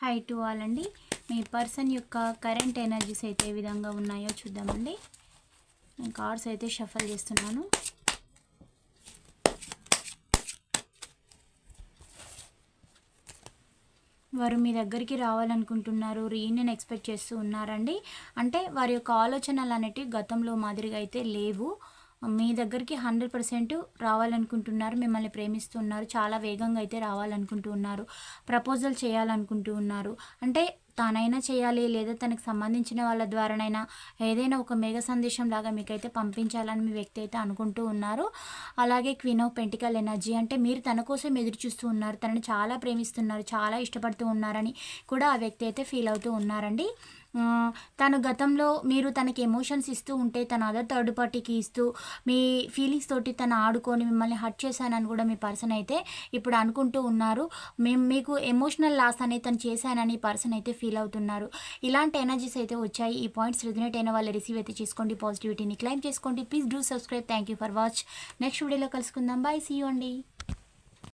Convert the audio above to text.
Hi to all అండి. మీ person యొక్క current energies అయితే ఏ విధంగా ఉన్నాయో చూద్దామండి. నేను కార్డ్స్ అయితే షఫల్ చేస్తున్నాను. వారు మీ దగ్గరికి రావాలనుకుంటున్నారు, రీయూనియన్ ఎక్స్పెక్ట్ చేస్తూ ఉన్నారండి. అంటే వారి యొక్క ఆలోచనలు అనేటివి గతంలో మాదిరిగా అయితే లేవు. మీ దగ్గరికి 100% రావాలనుకుంటున్నారు, మిమ్మల్ని ప్రేమిస్తున్నారు, చాలా వేగంగా అయితే రావాలనుకుంటూ ఉన్నారు, ప్రపోజల్ చేయాలనుకుంటూ ఉన్నారు. అంటే తానైనా చేయాలి, లేదా తనకు సంబంధించిన వాళ్ళ ద్వారానైనా ఏదైనా ఒక మేఘ సందేశం లాగా మీకైతే పంపించాలని మీ వ్యక్తి అయితే అనుకుంటూ ఉన్నారు. అలాగే క్వీన్ ఆఫ్ పెంటికల్ ఎనర్జీ అంటే మీరు తన కోసం ఎదురు చూస్తూ ఉన్నారు, తనని చాలా ప్రేమిస్తున్నారు, చాలా ఇష్టపడుతూ ఉన్నారని కూడా ఆ వ్యక్తి అయితే ఫీల్ అవుతూ ఉన్నారండి. తను గతంలో మీరు తనకి ఎమోషన్స్ ఇస్తూ ఉంటే తన అదర్ థర్డ్ పార్టీకి ఇస్తూ మీ ఫీలింగ్స్ తోటి తను ఆడుకొని మిమ్మల్ని హర్ట్ చేశానని కూడా మీ పర్సన్ అయితే ఇప్పుడు అనుకుంటూ ఉన్నారు. మీకు ఎమోషనల్ లాస్ అనేది తను చేశానని ఈ పర్సన్ అయితే ఫీల్ అవుతున్నారు. ఇలాంటి ఎనర్జీస్ అయితే వచ్చాయి. ఈ పాయింట్స్ రెజనేట్ అయిన వాళ్ళు రిసీవ్ అయితే చేసుకోండి, పాజిటివిటీని క్లైమ్ చేసుకోండి. Please do subscribe. Thank you for watch. Next వీడియోలో కలుసుకుందాం. బాయ్, సీ యూ అండి.